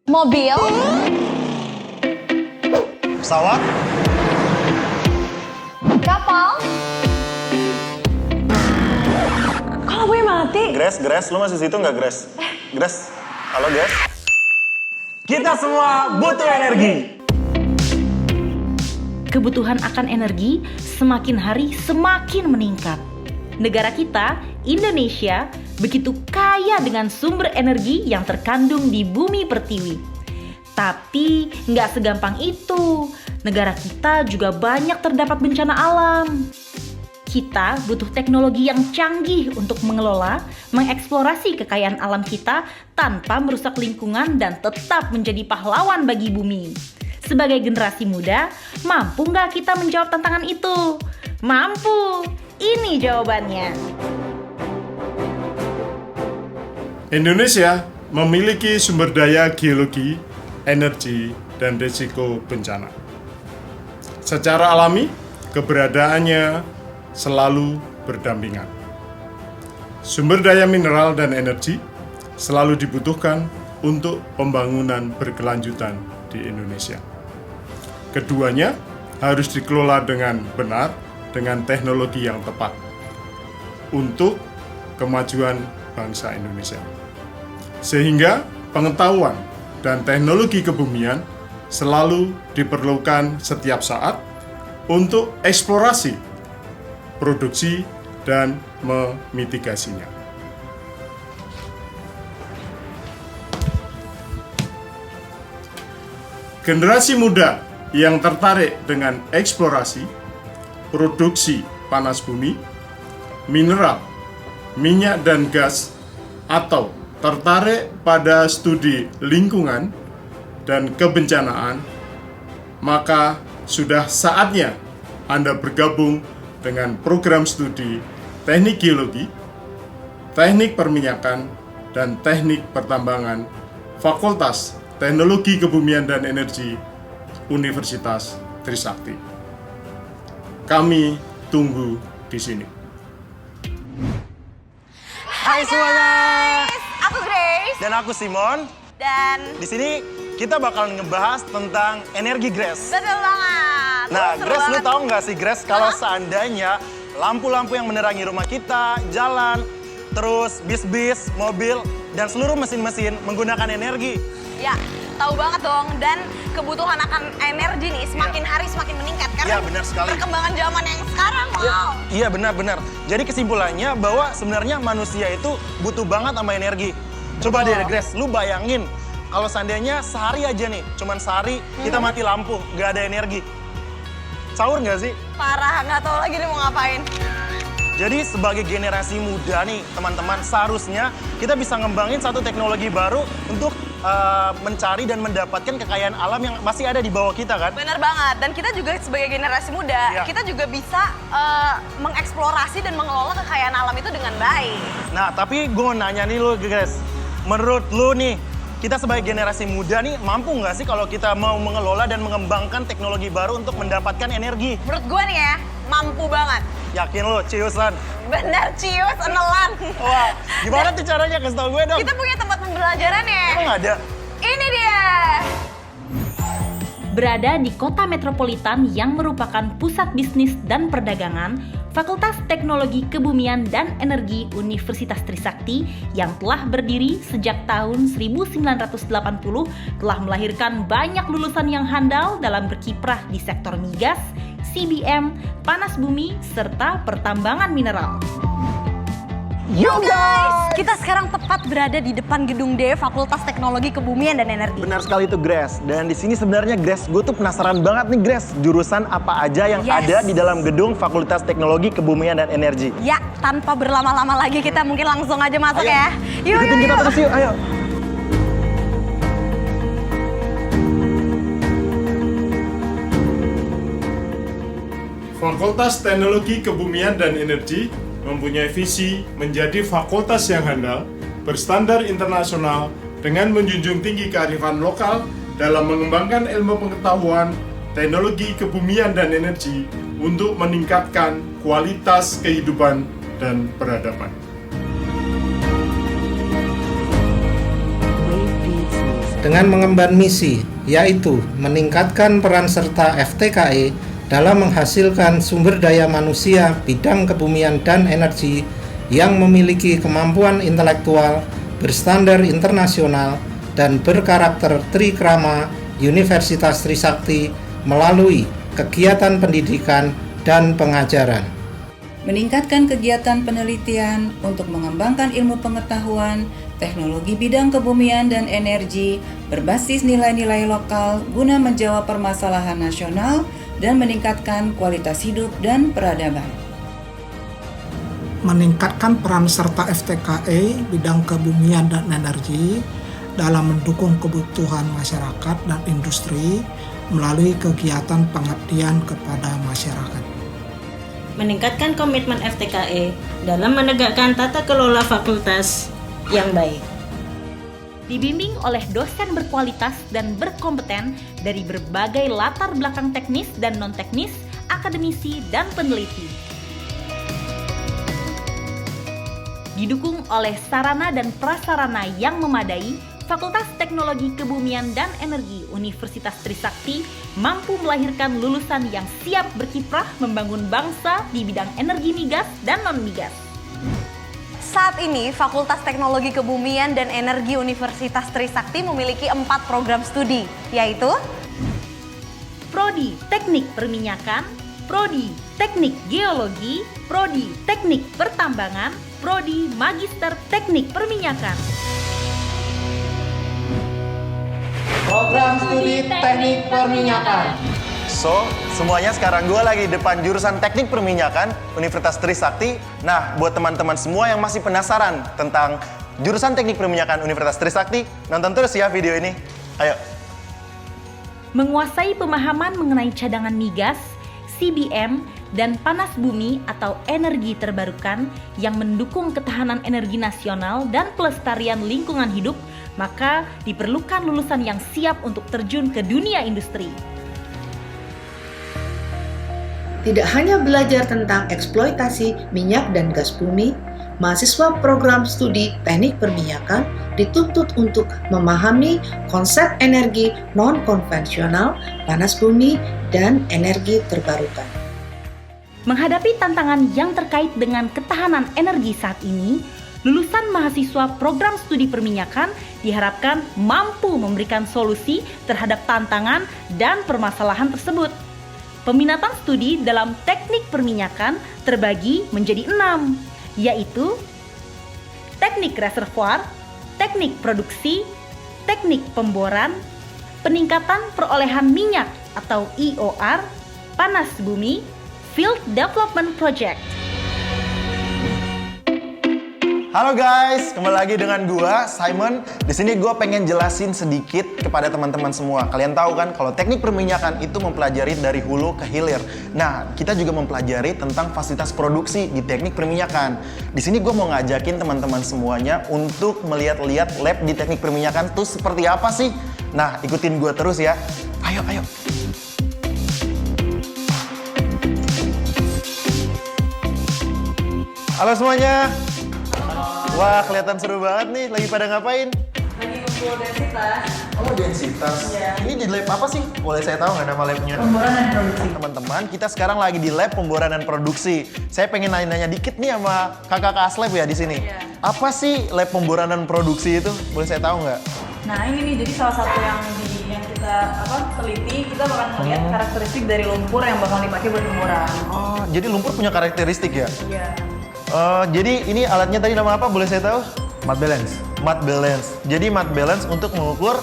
Mobil. Pesawat. Kapal. Kalau gue mati. Grace, lu masih situ nggak, Grace? Grace, halo Grace. Kita semua butuh energi. Kebutuhan akan energi semakin hari semakin meningkat. Negara kita, Indonesia, begitu kaya dengan sumber energi yang terkandung di bumi pertiwi. Tapi nggak segampang itu. Negara kita juga banyak terdapat bencana alam. Kita butuh teknologi yang canggih untuk mengelola, mengeksplorasi kekayaan alam kita tanpa merusak lingkungan dan tetap menjadi pahlawan bagi bumi. Sebagai generasi muda, mampu nggak kita menjawab tantangan itu? Mampu! Ini jawabannya. Indonesia memiliki sumber daya geologi, energi, dan risiko bencana. Secara alami, keberadaannya selalu berdampingan. Sumber daya mineral dan energi selalu dibutuhkan untuk pembangunan berkelanjutan di Indonesia. Keduanya harus dikelola dengan benar, dengan teknologi yang tepat untuk kemajuan bangsa Indonesia. Sehingga pengetahuan dan teknologi kebumian selalu diperlukan setiap saat untuk eksplorasi, produksi, dan memitigasinya. Generasi muda yang tertarik dengan eksplorasi, produksi panas bumi, mineral, minyak dan gas, atau tertarik pada studi lingkungan dan kebencanaan, maka sudah saatnya Anda bergabung dengan program studi Teknik Geologi, Teknik Perminyakan, dan Teknik Pertambangan Fakultas Teknologi Kebumian dan Energi Universitas Trisakti. Kami tunggu di sini. Hai semuanya. Aku Grace. Dan aku Simon. Dan Di sini kita bakal ngebahas tentang energi, Grace. betul banget. Nah, Seru Grace, lu banget. tahu nggak sih, Grace, kalau Hah? seandainya lampu-lampu yang menerangi rumah kita, jalan, terus bis-bis, mobil, dan seluruh mesin-mesin menggunakan energi. Ya, tahu banget dong. Dan kebutuhan akan energi nih semakin hari semakin meningkat karena Iya, benar sekali. perkembangan zaman yang sekarang. Wow. Iya, benar-benar. Jadi kesimpulannya bahwa sebenarnya manusia itu butuh banget sama energi. Coba deh, Grace, lu bayangin kalau seandainya sehari aja nih, cuman sehari kita mati lampu, nggak ada energi. Sahur nggak sih? Parah, nggak tahu lagi nih mau ngapain. Jadi sebagai generasi muda nih, teman-teman, seharusnya kita bisa ngembangin satu teknologi baru untuk mencari dan mendapatkan kekayaan alam yang masih ada di bawah kita, kan? Bener banget. Dan kita juga sebagai generasi muda, Iya. kita juga bisa mengeksplorasi dan mengelola kekayaan alam itu dengan baik. Nah, tapi gue mau nanya nih lu, guys. Menurut lu nih, kita sebagai generasi muda nih, mampu nggak sih kalau kita mau mengelola dan mengembangkan teknologi baru untuk mendapatkan energi? Menurut gue nih ya, mampu banget. Yakin lu, ciusan? Bener, cius, enelan. Wah, gimana tuh caranya? Kasih tau gue dong. Kita punya tempat pembelajarannya. Emang nggak ada? Ini dia. Berada di kota metropolitan yang merupakan pusat bisnis dan perdagangan, Fakultas Teknologi Kebumian dan Energi Universitas Trisakti yang telah berdiri sejak tahun 1980 telah melahirkan banyak lulusan yang handal dalam berkiprah di sektor migas, CBM, panas bumi, serta pertambangan mineral. Yo guys, kita sekarang tepat berada di depan gedung D Fakultas Teknologi Kebumian dan Energi. Benar sekali itu, Grace. Dan di sini sebenarnya, Grace, gue tuh penasaran banget nih, Grace, jurusan apa aja yang Yes. ada di dalam gedung Fakultas Teknologi Kebumian dan Energi. Ya, tanpa berlama-lama lagi kita mungkin langsung aja masuk Ayo, ya. Yuk, ikutin kita terus yuk, ayo. Fakultas Teknologi Kebumian dan Energi mempunyai visi menjadi fakultas yang handal, berstandar internasional dengan menjunjung tinggi kearifan lokal dalam mengembangkan ilmu pengetahuan, teknologi kebumian dan energi untuk meningkatkan kualitas kehidupan dan peradaban. Wave Beats Music. dengan mengemban misi, yaitu meningkatkan peran serta FTKE dalam menghasilkan sumber daya manusia bidang kebumian dan energi yang memiliki kemampuan intelektual, berstandar internasional, dan berkarakter trikrama Universitas Trisakti melalui kegiatan pendidikan dan pengajaran. Meningkatkan kegiatan penelitian untuk mengembangkan ilmu pengetahuan, teknologi bidang kebumian dan energi berbasis nilai-nilai lokal guna menjawab permasalahan nasional dan meningkatkan kualitas hidup dan peradaban. Meningkatkan peran serta FTKE bidang kebumian dan energi dalam mendukung kebutuhan masyarakat dan industri melalui kegiatan pengabdian kepada masyarakat. Meningkatkan komitmen FTKE dalam menegakkan tata kelola fakultas yang baik. Dibimbing oleh dosen berkualitas dan berkompeten dari berbagai latar belakang teknis dan non-teknis, akademisi, dan peneliti. Didukung oleh sarana dan prasarana yang memadai, Fakultas Teknologi Kebumian dan Energi Universitas Trisakti mampu melahirkan lulusan yang siap berkiprah membangun bangsa di bidang energi migas dan non-migas. Saat ini, Fakultas Teknologi Kebumian dan Energi Universitas Trisakti memiliki 4 program studi, yaitu Prodi Teknik Perminyakan, Prodi Teknik Geologi, Prodi Teknik Pertambangan, Prodi Magister Teknik Perminyakan. Program Studi Teknik Perminyakan. So, semuanya sekarang gue lagi di depan jurusan Teknik Perminyakan Universitas Trisakti. Nah, buat teman-teman semua yang masih penasaran tentang jurusan Teknik Perminyakan Universitas Trisakti, nonton terus ya video ini. Ayo. Menguasai pemahaman mengenai cadangan migas, CBM, dan panas bumi atau energi terbarukan yang mendukung ketahanan energi nasional dan pelestarian lingkungan hidup, maka diperlukan lulusan yang siap untuk terjun ke dunia industri. Tidak hanya belajar tentang eksploitasi minyak dan gas bumi, mahasiswa program studi teknik perminyakan dituntut untuk memahami konsep energi non-konvensional, panas bumi, dan energi terbarukan. Menghadapi tantangan yang terkait dengan ketahanan energi saat ini, lulusan mahasiswa program studi perminyakan diharapkan mampu memberikan solusi terhadap tantangan dan permasalahan tersebut. Peminatan studi dalam teknik perminyakan terbagi menjadi 6, yaitu teknik reservoir, teknik produksi, teknik pemboran, peningkatan perolehan minyak atau IOR, panas bumi, Field Development Project. Halo guys, kembali lagi dengan gua Simon. Di sini gua pengen jelasin sedikit kepada teman-teman semua. Kalian tahu kan kalau teknik perminyakan itu mempelajari dari hulu ke hilir. Nah, kita juga mempelajari tentang fasilitas produksi di teknik perminyakan. Di sini gua mau ngajakin teman-teman semuanya untuk melihat-lihat lab di teknik perminyakan tuh seperti apa sih. Nah, ikutin gua terus ya. Ayo. Halo semuanya. Wah, kelihatan seru banget nih. Lagi pada ngapain? Lagi ngumpul densitas. Oh, densitas. Iya. Ini di lab apa sih? Boleh saya tahu nggak nama labnya? Pemboran dan produksi. Teman-teman, kita sekarang lagi di lab pemboran dan produksi. Saya pengen nanya-nanya dikit nih sama kakak Aslab ya di sini. Iya. Apa sih lab pemboran dan produksi itu? Boleh saya tahu nggak? Nah ini nih jadi salah satu yang kita teliti, kita bakal melihat karakteristik dari lumpur yang bakal dipakai buat pemboran. Oh, jadi lumpur punya karakteristik ya? Iya. Jadi ini alatnya tadi nama apa? Boleh saya tahu? Mud balance. Mud balance. Jadi mud balance untuk mengukur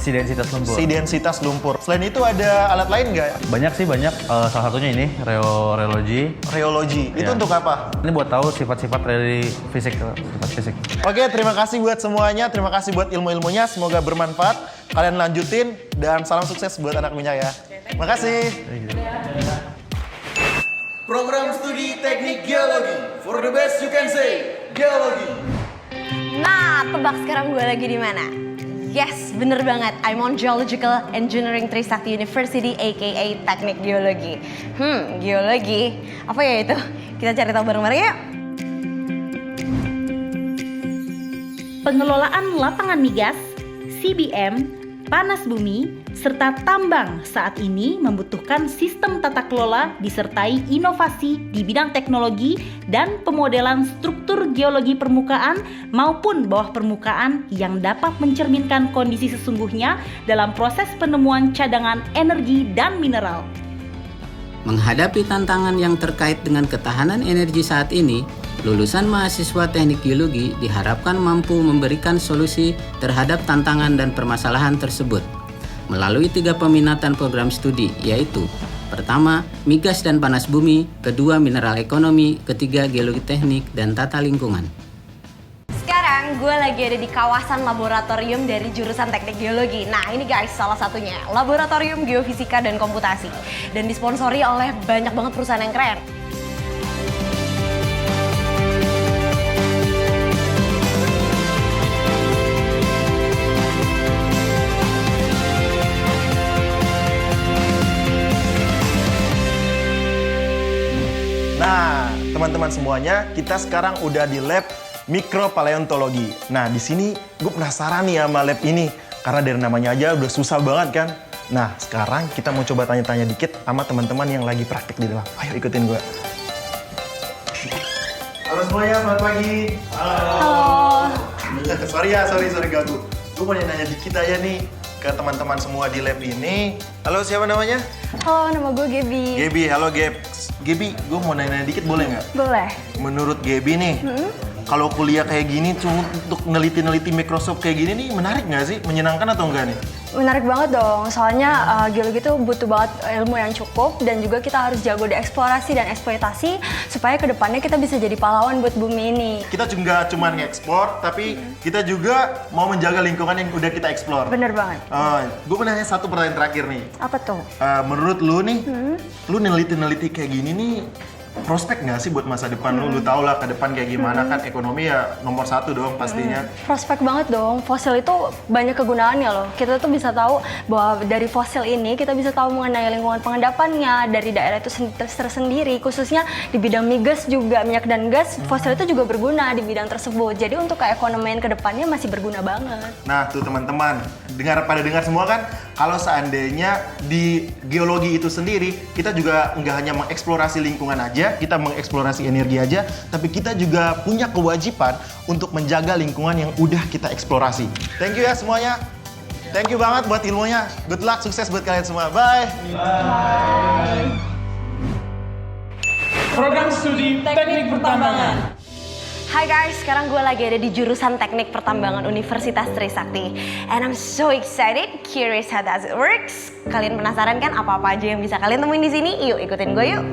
Si densitas lumpur. si densitas lumpur. Selain itu ada alat lain nggak? Banyak sih, banyak. Salah satunya ini, rheology. Rheology. Itu Ya. untuk apa? Ini buat tahu sifat-sifat dari sifat fisik. Oke, terima kasih buat semuanya. Terima kasih buat ilmu-ilmunya. Semoga bermanfaat. Kalian lanjutin dan salam sukses buat anak minyak ya. Terima kasih. Program studi teknik geologi. For the best you can say, geologi. Nah, tebak sekarang gue lagi di mana? Yes, bener banget. I'm on Geological Engineering Trisakti University, aka Teknik Geologi. Geologi. Apa ya itu? Kita cari tahu bareng-bareng yuk. Pengelolaan lapangan migas, CBM, panas bumi, serta tambang saat ini membutuhkan sistem tata kelola disertai inovasi di bidang teknologi dan pemodelan struktur geologi permukaan maupun bawah permukaan yang dapat mencerminkan kondisi sesungguhnya dalam proses penemuan cadangan energi dan mineral. Menghadapi tantangan yang terkait dengan ketahanan energi saat ini, lulusan mahasiswa teknik geologi diharapkan mampu memberikan solusi terhadap tantangan dan permasalahan tersebut melalui 3 peminatan program studi, yaitu pertama, migas dan panas bumi, kedua, mineral ekonomi, ketiga, geologi teknik dan tata lingkungan. Sekarang gue lagi ada di kawasan laboratorium dari jurusan teknik geologi. Nah ini guys salah satunya, Laboratorium Geofisika dan Komputasi. Dan disponsori oleh banyak banget perusahaan yang keren. Nah, teman-teman semuanya, kita sekarang udah di lab mikropaleontologi. Nah, di sini gue penasaran nih sama lab ini, karena dari namanya aja udah susah banget kan. Nah, sekarang kita mau coba tanya-tanya dikit sama teman-teman yang lagi praktek di dalam. Ayo ikutin gue. Halo semuanya, selamat pagi. Halo. Sorry ganggu. Gue mau nanya dikit aja nih ke teman-teman semua di lab ini. Halo, siapa namanya? Halo, nama gue Gaby. Gaby, halo Gab. Gaby, gue mau nanya dikit boleh nggak? Boleh. Menurut Gaby nih, kalau kuliah kayak gini cuma untuk neliti-neliti Microsoft kayak gini nih menarik nggak sih? Menyenangkan atau enggak nih? Menarik banget dong, soalnya geologi itu butuh banget ilmu yang cukup dan juga kita harus jago di eksplorasi dan eksploitasi supaya kedepannya kita bisa jadi pahlawan buat bumi ini. Kita juga cuma ngekspor, tapi kita juga mau menjaga lingkungan yang udah kita eksplor. Bener banget. Gue mau nanya satu pertanyaan terakhir nih. Apa tuh? Menurut lu nih, lu neliti-neliti kayak gini nih, prospek nggak sih buat masa depan lu? Lu tau lah ke depan kayak gimana kan, ekonomi ya nomor 1 dong pastinya. Prospek banget dong, fosil itu banyak kegunaannya loh. Kita tuh bisa tahu bahwa dari fosil ini kita bisa tahu mengenai lingkungan pengendapannya dari daerah itu tersendiri, khususnya di bidang migas juga, minyak dan gas, fosil itu juga berguna di bidang tersebut. Jadi untuk keekonomian ke depannya masih berguna banget. Nah tuh teman-teman, pada dengar semua kan, kalau seandainya di geologi itu sendiri, kita juga nggak hanya mengeksplorasi lingkungan aja, kita mengeksplorasi energi aja, tapi kita juga punya kewajiban untuk menjaga lingkungan yang udah kita eksplorasi. Thank you ya semuanya. Thank you banget buat ilmunya. Good luck, sukses buat kalian semua. Bye. Bye. Program Studi Teknik Pertambangan. Hai guys, sekarang gue lagi ada di jurusan Teknik Pertambangan Universitas Trisakti. And I'm so excited, curious how does it works. Kalian penasaran kan apa-apa aja yang bisa kalian temuin di sini? Yuk ikutin gue yuk.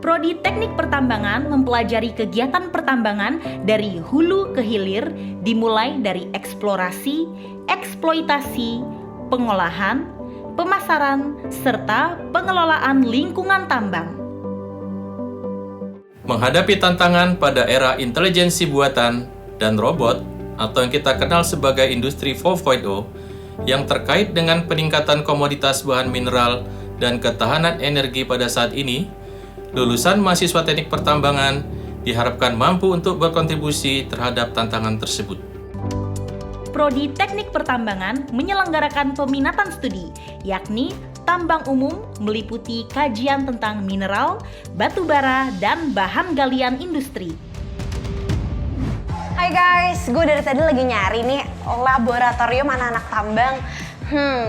Prodi Teknik Pertambangan mempelajari kegiatan pertambangan dari hulu ke hilir, dimulai dari eksplorasi, eksploitasi, pengolahan, pemasaran, serta pengelolaan lingkungan tambang. Menghadapi tantangan pada era intelijensi buatan dan robot, atau yang kita kenal sebagai Industri 4.0, yang terkait dengan peningkatan komoditas bahan mineral dan ketahanan energi pada saat ini, lulusan mahasiswa teknik pertambangan diharapkan mampu untuk berkontribusi terhadap tantangan tersebut. Prodi Teknik Pertambangan menyelenggarakan peminatan studi, yakni tambang umum meliputi kajian tentang mineral, batu bara, dan bahan galian industri. Hai guys, gue dari tadi lagi nyari nih laboratorium anak-anak tambang.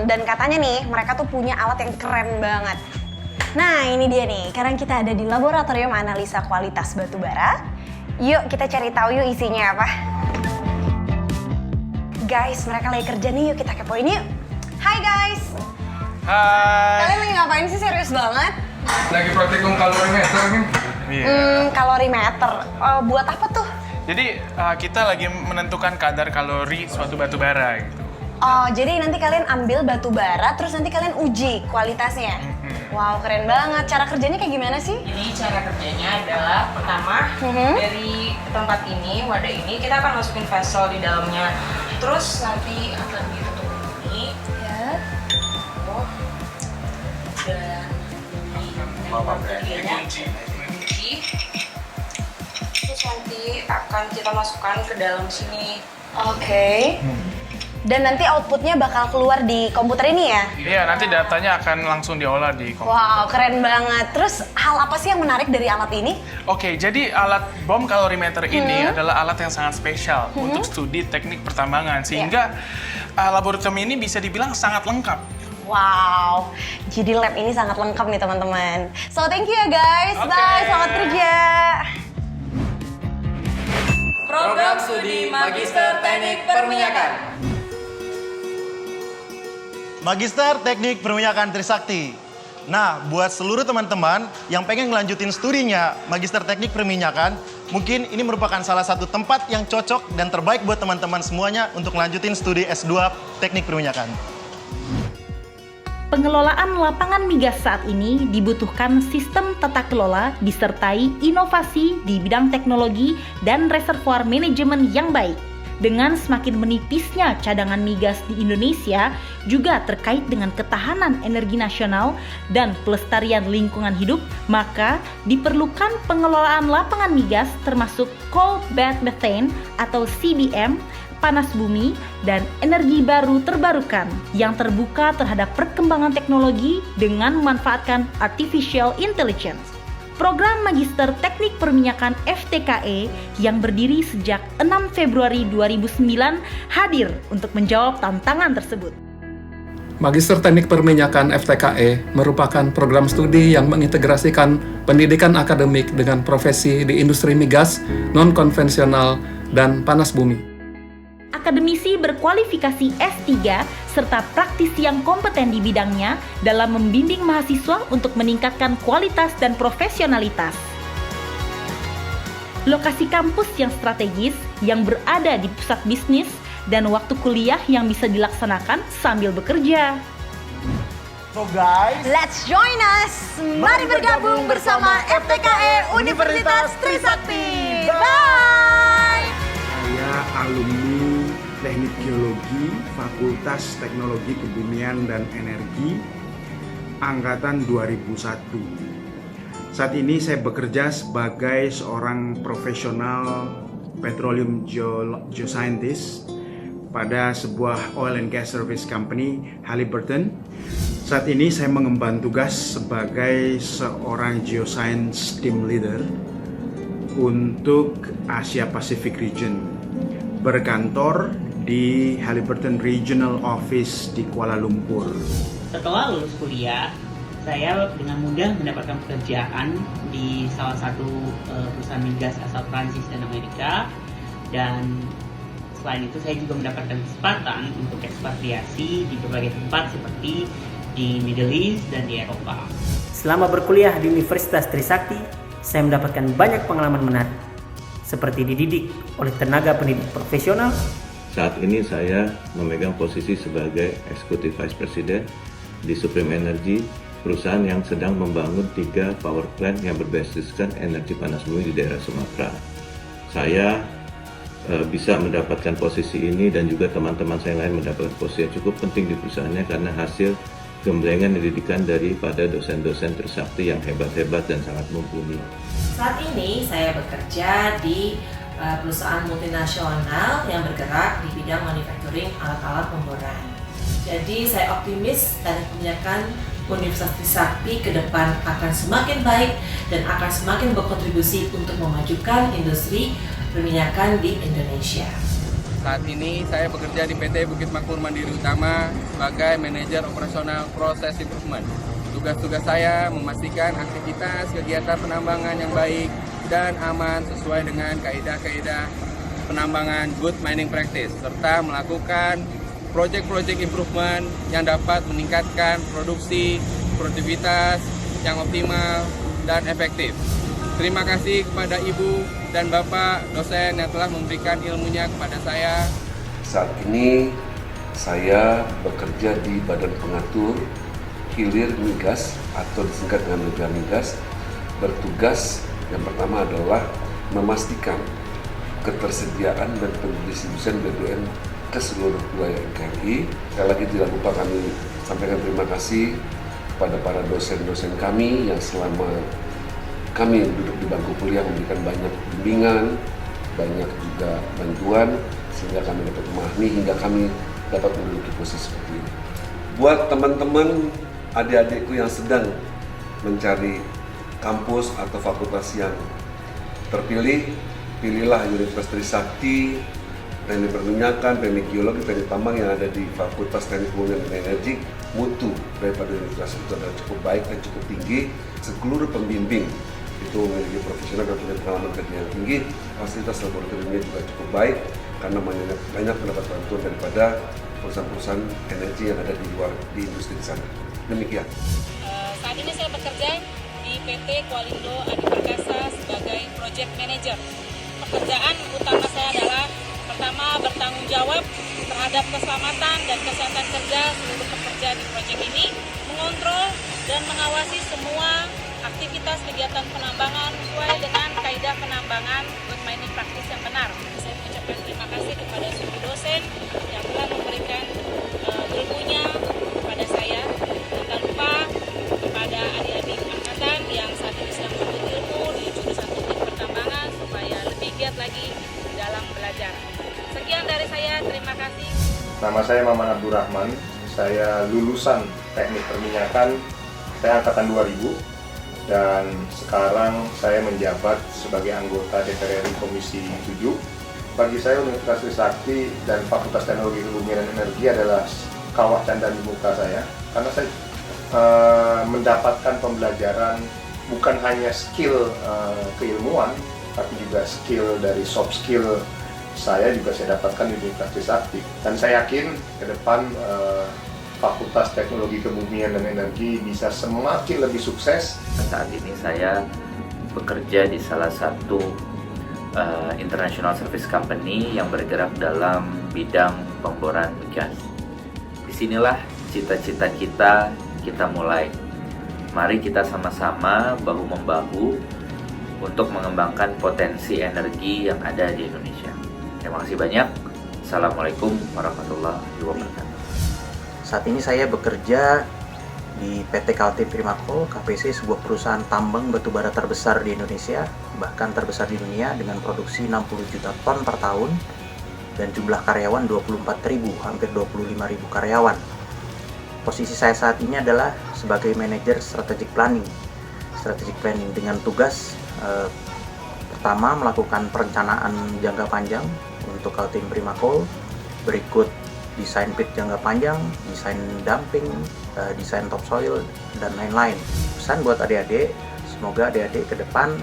Dan katanya nih mereka tuh punya alat yang keren banget. Nah ini dia nih, sekarang kita ada di laboratorium analisa kualitas batu bara. Yuk kita cari tahu yuk isinya apa. Guys, mereka lagi kerja nih, yuk kita kepoin yuk. Hai guys. Hai. Kalian lagi ngapain sih, serius banget? Lagi praktikum kalorimeter nih. Kalorimeter, buat apa tuh? Jadi kita lagi menentukan kadar kalori suatu batu bara gitu. Oh, jadi nanti kalian ambil batu bara, terus nanti kalian uji kualitasnya. Wow, keren banget. Cara kerjanya kayak gimana sih? Jadi cara kerjanya adalah pertama dari tempat ini, wadah ini, kita akan masukin vessel di dalamnya. Terus nanti akan ditutup ini. Ya. Dan dikunci. Terus nanti akan kita masukkan ke dalam sini. Oke. Dan nanti outputnya bakal keluar di komputer ini ya? Iya, nanti datanya akan langsung diolah di komputer. Wow, keren banget. Terus hal apa sih yang menarik dari alat ini? Oke, jadi alat bom kalorimeter ini adalah alat yang sangat spesial untuk studi teknik pertambangan. Sehingga laboratorium ini bisa dibilang sangat lengkap. Wow, jadi lab ini sangat lengkap nih teman-teman. So thank you ya guys, bye, selamat kerja. Program Studi Magister Teknik Perminyakan. Magister Teknik Perminyakan Trisakti. Nah, buat seluruh teman-teman yang pengen ngelanjutin studinya Magister Teknik Perminyakan, mungkin ini merupakan salah satu tempat yang cocok dan terbaik buat teman-teman semuanya untuk ngelanjutin studi S2 Teknik Perminyakan. Pengelolaan lapangan migas saat ini dibutuhkan sistem tata kelola disertai inovasi di bidang teknologi dan reservoir manajemen yang baik. Dengan semakin menipisnya cadangan migas di Indonesia juga terkait dengan ketahanan energi nasional dan pelestarian lingkungan hidup, maka diperlukan pengelolaan lapangan migas termasuk coal bed methane atau CBM, panas bumi, dan energi baru terbarukan yang terbuka terhadap perkembangan teknologi dengan memanfaatkan artificial intelligence. Program Magister Teknik Perminyakan FTKE yang berdiri sejak 6 Februari 2009 hadir untuk menjawab tantangan tersebut. Magister Teknik Perminyakan FTKE merupakan program studi yang mengintegrasikan pendidikan akademik dengan profesi di industri migas, non-konvensional, dan panas bumi. Akademisi berkualifikasi S3 serta praktisi yang kompeten di bidangnya dalam membimbing mahasiswa untuk meningkatkan kualitas dan profesionalitas. Lokasi kampus yang strategis yang berada di pusat bisnis dan waktu kuliah yang bisa dilaksanakan sambil bekerja. So guys, let's join us. Mari bergabung bersama FTKE Universitas Trisakti. Bye. Saya alumni Teknik Geologi Fakultas Teknologi Kebumian dan Energi Angkatan 2001. Saat ini saya bekerja sebagai seorang profesional petroleum geoscientist pada sebuah oil and gas service company Halliburton. Saat ini saya mengemban tugas sebagai seorang geoscience team leader untuk Asia Pacific Region, berkantor di Halliburton Regional Office di Kuala Lumpur. Setelah lulus kuliah, saya dengan mudah mendapatkan pekerjaan di salah satu perusahaan migas asal Prancis dan Amerika, dan selain itu saya juga mendapatkan kesempatan untuk ekspatriasi di berbagai tempat seperti di Middle East dan di Eropa. Selama berkuliah di Universitas Trisakti, saya mendapatkan banyak pengalaman menarik, seperti dididik oleh tenaga pendidik profesional. Saat ini saya memegang posisi sebagai Executive Vice President di Supreme Energy, perusahaan yang sedang membangun 3 power plant yang berbasiskan energi panas bumi di daerah Sumatera. Saya bisa mendapatkan posisi ini dan juga teman-teman saya lain mendapatkan posisi yang cukup penting di perusahaannya karena hasil gemblengan pendidikan daripada dosen-dosen Trisakti yang hebat-hebat dan sangat mumpuni. Saat ini saya bekerja di perusahaan multinasional yang bergerak di bidang manufacturing alat-alat pemboran. Jadi saya optimis Teknik Perminyakan Universitas Trisakti ke depan akan semakin baik dan akan semakin berkontribusi untuk memajukan industri perminyakan di Indonesia. Saat ini saya bekerja di PT Bukit Makmur Mandiri Utama sebagai manajer operasional proses improvement. Tugas-tugas saya memastikan aktivitas kegiatan penambangan yang baik dan aman sesuai dengan kaidah-kaidah penambangan good mining practice serta melakukan project-project improvement yang dapat meningkatkan produksi, produktivitas yang optimal dan efektif. Terima kasih kepada Ibu dan Bapak dosen yang telah memberikan ilmunya kepada saya. Saat ini saya bekerja di Badan Pengatur Hilir Migas atau disingkat dengan Mega Migas, bertugas yang pertama adalah memastikan ketersediaan dan pendistribusian BBM ke seluruh wilayah NKRI. Sekali lagi tidak lupa kami sampaikan terima kasih kepada para dosen-dosen kami yang selama kami duduk di bangku kuliah memberikan banyak bimbingan, banyak juga bantuan, sehingga kami dapat memahami hingga kami dapat menduduki posisi seperti ini. Buat teman-teman adik-adikku yang sedang mencari kampus atau fakultas yang terpilih, pilihlah Universitas Trisakti, Teknik Perminyakan, Teknik Geologi, Teknik Tambang yang ada di Fakultas Teknik Kebumian dan Energi. Mutu daripada universitas itu adalah cukup baik dan cukup tinggi. Seluruh pembimbing itu memiliki profesional dan punya pengalaman kerja yang tinggi. Fasilitas laboratoriumnya juga cukup baik karena banyak mendapat bantuan daripada perusahaan-perusahaan energi yang ada di luar di industri di sana. Demikian. Saat ini saya bekerja di PT Kualindo Adi Perkasa sebagai Project Manager. Pekerjaan utama saya adalah pertama bertanggung jawab terhadap keselamatan dan kesehatan kerja seluruh pekerja di proyek ini, mengontrol dan mengawasi semua aktivitas kegiatan penambangan sesuai dengan kaidah penambangan good mining practice yang benar. Saya mengucapkan terima kasih kepada seluruh dosen yang telah memberikan ilmunya kepada saya, dan tak lupa kepada adik-adik angkatan yang saat ini sedang menuntut ilmu di jurusan teknik pertambangan supaya lebih giat lagi dalam belajar. Sekian dari saya, terima kasih. Nama saya Maman Abdurrahman, saya lulusan Teknik Perminyakan, saya angkatan 2000, dan sekarang saya menjabat sebagai anggota DPR RI Komisi 7. Bagi saya Universitas Trisakti dan Fakultas Teknologi Kebumian dan Energi adalah kawah canda di muka saya, karena saya mendapatkan pembelajaran bukan hanya skill keilmuan, tapi juga skill dari soft skill saya juga saya dapatkan di Universitas Trisakti. Dan saya yakin ke depan Fakultas Teknologi Kebumian dan Energi bisa semakin lebih sukses. Saat ini saya bekerja di salah satu international service company yang bergerak dalam bidang pemboran gas. Disinilah cita-cita kita mulai. Mari kita sama-sama bahu-membahu untuk mengembangkan potensi energi yang ada di Indonesia. Terima kasih banyak. Assalamualaikum warahmatullahi wabarakatuh. Saat ini saya bekerja di PT Kaltim Primakol, KPC, sebuah perusahaan tambang batubara terbesar di Indonesia, bahkan terbesar di dunia dengan produksi 60 juta ton per tahun dan jumlah karyawan 24.000, hampir 25.000 karyawan. Posisi saya saat ini adalah sebagai manajer strategic planning dengan tugas pertama melakukan perencanaan jangka panjang untuk Kaltim Primakol, berikut desain pit jangka panjang, desain dumping, desain topsoil, dan lain-lain. Pesan buat adik-adik, semoga adik-adik ke depan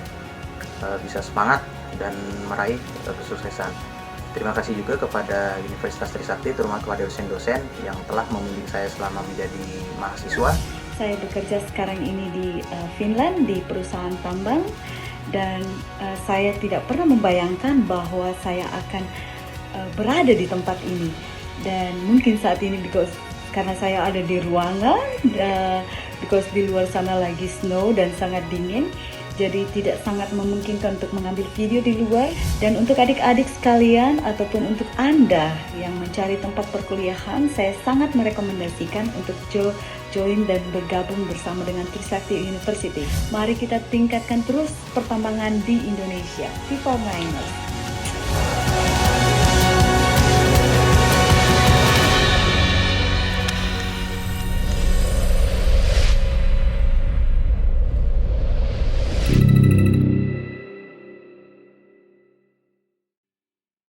bisa semangat dan meraih kesuksesan. Terima kasih juga kepada Universitas Trisakti, terutama kepada dosen-dosen yang telah membimbing saya selama menjadi mahasiswa. Saya bekerja sekarang ini di Finland, di perusahaan tambang, dan saya tidak pernah membayangkan bahwa saya akan berada di tempat ini. Dan mungkin saat ini karena saya ada di ruangan, because di luar sana lagi snow dan sangat dingin, jadi tidak sangat memungkinkan untuk mengambil video di luar. Dan untuk adik-adik sekalian ataupun untuk Anda yang mencari tempat perkuliahan, saya sangat merekomendasikan untuk join dan bergabung bersama dengan Trisakti University. Mari kita tingkatkan terus pertambangan di Indonesia. People Miners.